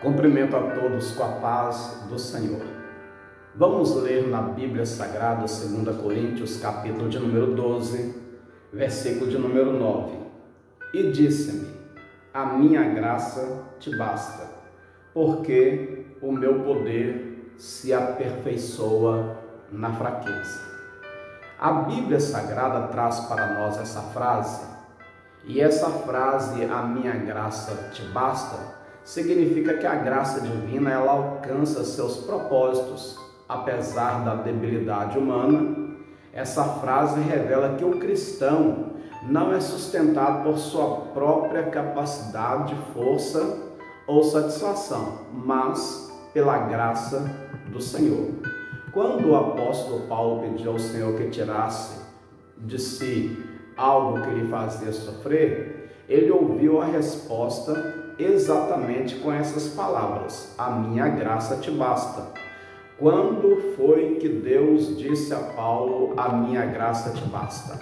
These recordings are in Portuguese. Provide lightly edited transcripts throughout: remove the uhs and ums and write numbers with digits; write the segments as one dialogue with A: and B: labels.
A: Cumprimento a todos com a paz do Senhor. Vamos ler na Bíblia Sagrada, 2 Coríntios, capítulo de número 12, versículo de número 9. E disse-me: a minha graça te basta, porque o meu poder se aperfeiçoa na fraqueza. A Bíblia Sagrada traz para nós essa frase, e essa frase, a minha graça te basta, significa que a graça divina ela alcança seus propósitos, apesar da debilidade humana. Essa frase revela que o cristão não é sustentado por sua própria capacidade, força ou satisfação, mas pela graça do Senhor. Quando o apóstolo Paulo pediu ao Senhor que tirasse de si algo que lhe fazia sofrer, ele ouviu a resposta exatamente com essas palavras: a minha graça te basta. Quando foi que Deus disse a Paulo: a minha graça te basta?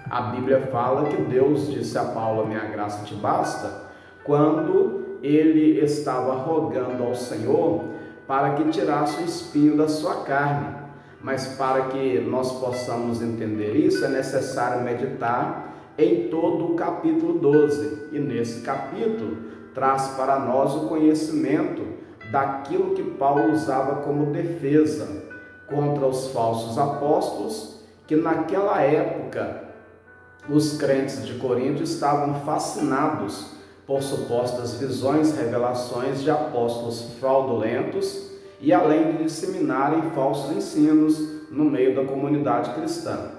A: A Bíblia fala que Deus disse a Paulo: a minha graça te basta, quando ele estava rogando ao Senhor para que tirasse o espinho da sua carne. Mas para que nós possamos entender isso, é necessário meditar em todo o capítulo 12. E nesse capítulo traz para nós o conhecimento daquilo que Paulo usava como defesa contra os falsos apóstolos, que naquela época os crentes de Corinto estavam fascinados por supostas visões, revelações de apóstolos fraudulentos, e além de disseminarem falsos ensinos no meio da comunidade cristã.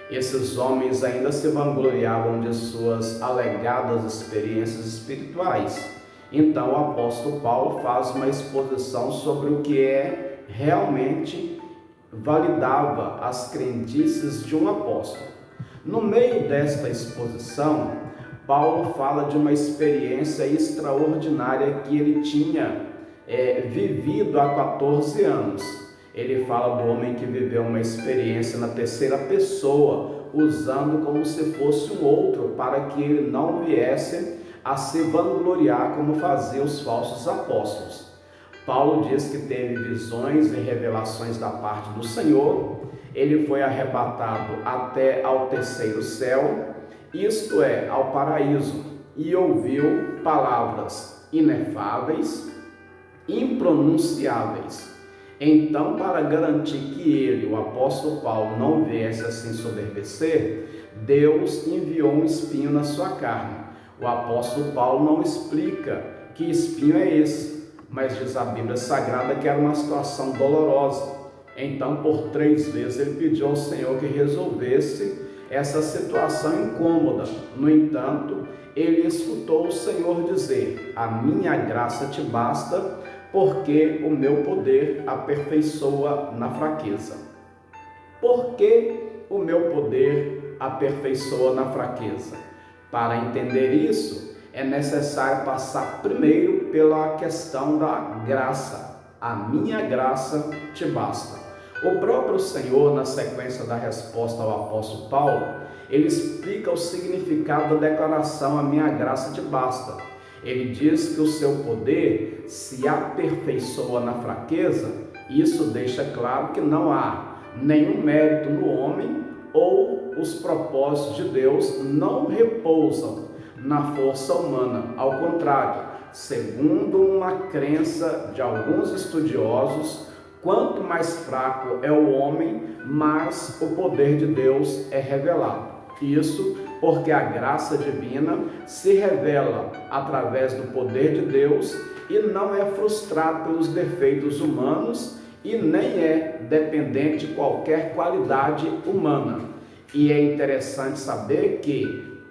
A: Esses homens ainda se vangloriavam de suas alegadas experiências espirituais. Então o apóstolo Paulo faz uma exposição sobre o que realmente validava as crendices de um apóstolo. No meio desta exposição, Paulo fala de uma experiência extraordinária que ele tinha vivido há 14 anos. Ele fala do homem que viveu uma experiência na terceira pessoa, usando como se fosse um outro, para que ele não viesse a se vangloriar como faziam os falsos apóstolos. Paulo diz que teve visões e revelações da parte do Senhor. Ele foi arrebatado até ao terceiro céu, isto é, ao paraíso, e ouviu palavras inefáveis, impronunciáveis. Então, para garantir que ele, o apóstolo Paulo, não viesse assim soberbecer, Deus enviou um espinho na sua carne. O apóstolo Paulo não explica que espinho é esse, mas diz a Bíblia Sagrada que era uma situação dolorosa. Então, por 3 vezes, ele pediu ao Senhor que resolvesse essa situação incômoda. No entanto, ele escutou o Senhor dizer: a minha graça te basta, porque o meu poder aperfeiçoa na fraqueza. Por que o meu poder aperfeiçoa na fraqueza? Para entender isso, é necessário passar primeiro pela questão da graça. A minha graça te basta. O próprio Senhor, na sequência da resposta ao apóstolo Paulo, ele explica o significado da declaração: a minha graça te basta. Ele diz que o seu poder se aperfeiçoa na fraqueza. Isso deixa claro que não há nenhum mérito no homem, ou os propósitos de Deus não repousam na força humana. Ao contrário, segundo uma crença de alguns estudiosos, quanto mais fraco é o homem, mais o poder de Deus é revelado. Isso porque a graça divina se revela através do poder de Deus e não é frustrado pelos defeitos humanos e nem é dependente de qualquer qualidade humana. E é interessante saber que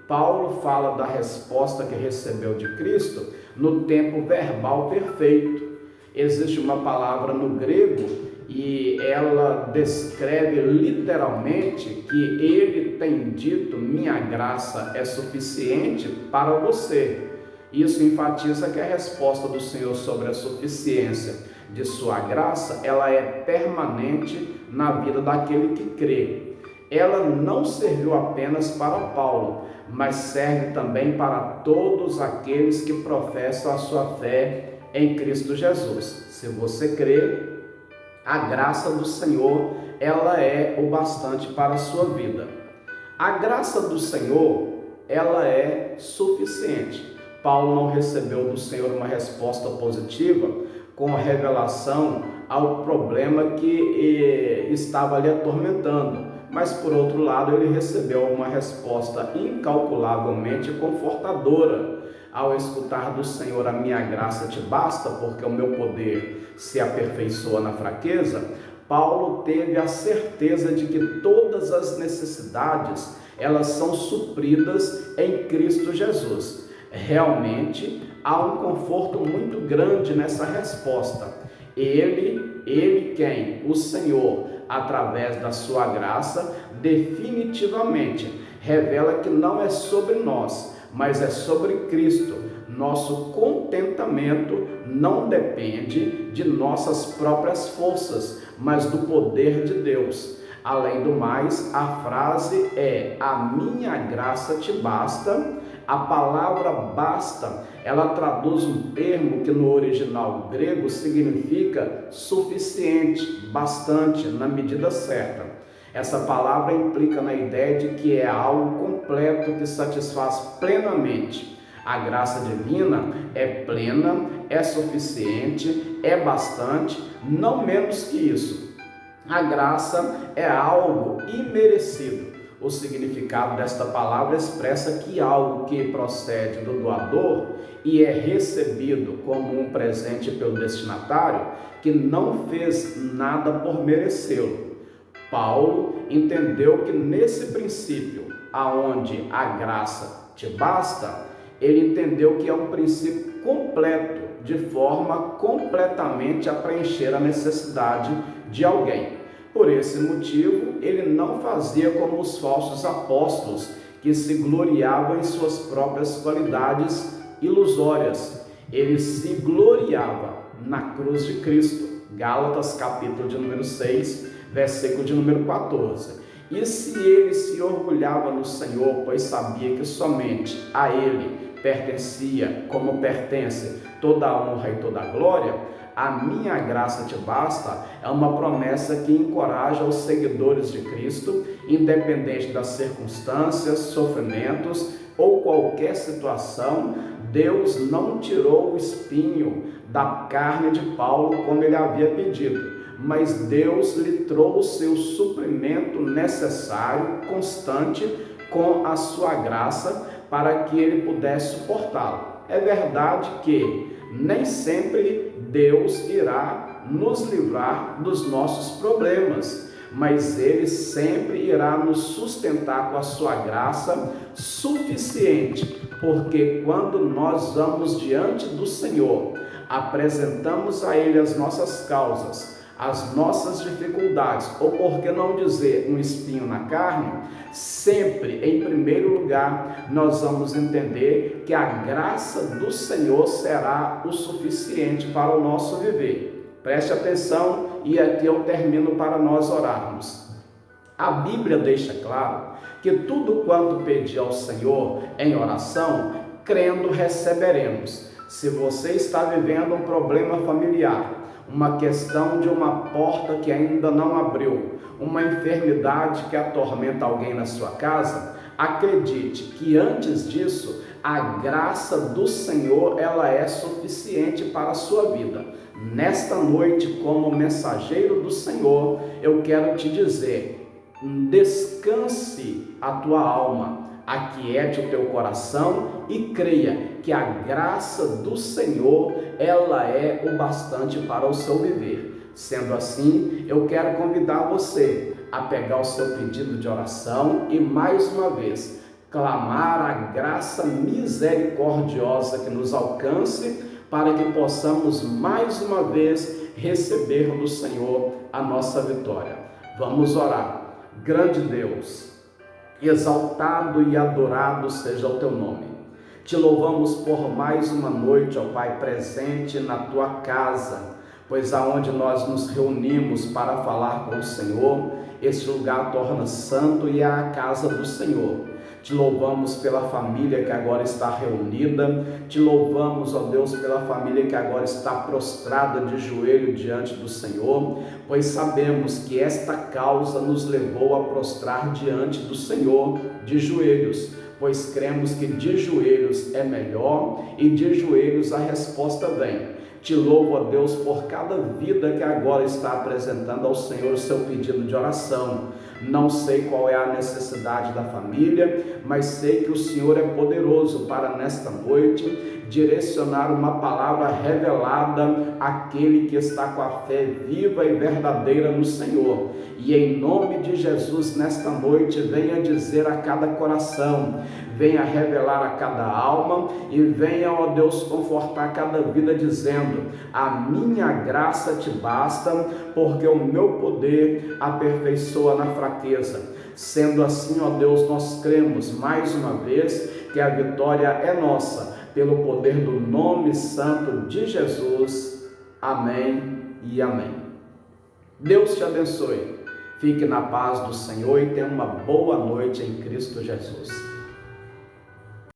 A: Paulo fala da resposta que recebeu de Cristo no tempo verbal perfeito. Existe uma palavra no grego e ela descreve literalmente que ele tem dito: minha graça é suficiente para você. Isso enfatiza que a resposta do Senhor sobre a suficiência de sua graça, ela é permanente na vida daquele que crê. Ela não serviu apenas para Paulo, mas serve também para todos aqueles que professam a sua fé em Cristo Jesus. Se você crê, a graça do Senhor, ela é o bastante para a sua vida. A graça do Senhor, ela é suficiente. Paulo não recebeu do Senhor uma resposta positiva com a revelação ao problema que estava lhe atormentando, mas por outro lado ele recebeu uma resposta incalculavelmente confortadora ao escutar do Senhor: a minha graça te basta, porque o meu poder se aperfeiçoa na fraqueza. Paulo teve a certeza de que todas as necessidades, elas são supridas em Cristo Jesus. Realmente há um conforto muito grande nessa resposta. Ele quem? O Senhor, através da sua graça, definitivamente revela que não é sobre nós, mas é sobre Cristo. Nosso contentamento não depende de nossas próprias forças, mas do poder de Deus. Além do mais, a frase é: a minha graça te basta. A palavra basta, ela traduz um termo que no original grego significa suficiente, bastante, na medida certa. Essa palavra implica na ideia de que é algo completo que satisfaz plenamente. A graça divina é plena, é suficiente, é bastante, não menos que isso. A graça é algo imerecido. O significado desta palavra expressa que algo que procede do doador e é recebido como um presente pelo destinatário, que não fez nada por merecê-lo. Paulo entendeu que nesse princípio, aonde a graça te basta, ele entendeu que é um princípio completo, de forma completamente a preencher a necessidade de alguém. Por esse motivo, ele não fazia como os falsos apóstolos, que se gloriavam em suas próprias qualidades ilusórias. Ele se gloriava na cruz de Cristo. Gálatas, capítulo de número 6, versículo de número 14. E se ele se orgulhava no Senhor, pois sabia que somente a ele pertencia, como pertence, toda a honra e toda a glória, a minha graça te basta, é uma promessa que encoraja os seguidores de Cristo, independente das circunstâncias, sofrimentos ou qualquer situação. Deus não tirou o espinho da carne de Paulo como ele havia pedido, mas Deus lhe trouxe o suprimento necessário, constante, com a sua graça, para que ele pudesse suportá-lo. É verdade que nem sempre Deus irá nos livrar dos nossos problemas, mas Ele sempre irá nos sustentar com a sua graça suficiente, porque quando nós vamos diante do Senhor, apresentamos a Ele as nossas causas, as nossas dificuldades, ou por que não dizer um espinho na carne, sempre, em primeiro lugar, nós vamos entender que a graça do Senhor será o suficiente para o nosso viver. Preste atenção e aqui eu termino para nós orarmos. A Bíblia deixa claro que tudo quanto pedir ao Senhor em oração, crendo receberemos. Se você está vivendo um problema familiar, uma questão de uma porta que ainda não abriu, uma enfermidade que atormenta alguém na sua casa, acredite que antes disso, a graça do Senhor, ela é suficiente para a sua vida. Nesta noite, como mensageiro do Senhor, eu quero te dizer: descanse a tua alma, aquiete o teu coração e creia que a graça do Senhor, ela é o bastante para o seu viver. Sendo assim, eu quero convidar você a pegar o seu pedido de oração e mais uma vez clamar a graça misericordiosa que nos alcance, para que possamos mais uma vez receber do Senhor a nossa vitória. Vamos orar. Grande Deus, exaltado e adorado seja o teu nome. Te louvamos por mais uma noite, ó Pai, presente na tua casa, pois aonde nós nos reunimos para falar com o Senhor, este lugar torna santo e é a casa do Senhor. Te louvamos pela família que agora está reunida. Te louvamos, ó Deus, pela família que agora está prostrada de joelho diante do Senhor, pois sabemos que esta causa nos levou a prostrar diante do Senhor de joelhos, pois cremos que de joelhos é melhor e de joelhos a resposta vem. Te louvo, ó Deus, por cada vida que agora está apresentando ao Senhor o seu pedido de oração. Não sei qual é a necessidade da família, mas sei que o Senhor é poderoso para nesta noite direcionar uma palavra revelada àquele que está com a fé viva e verdadeira no Senhor. E em nome de Jesus, nesta noite, venha dizer a cada coração, venha revelar a cada alma e venha, ó Deus, confortar cada vida dizendo: a minha graça te basta, porque o meu poder aperfeiçoa na fraqueza. Sendo assim, ó Deus, nós cremos mais uma vez que a vitória é nossa, pelo poder do nome santo de Jesus. Amém e amém. Deus te abençoe. Fique na paz do Senhor e tenha uma boa noite em Cristo Jesus.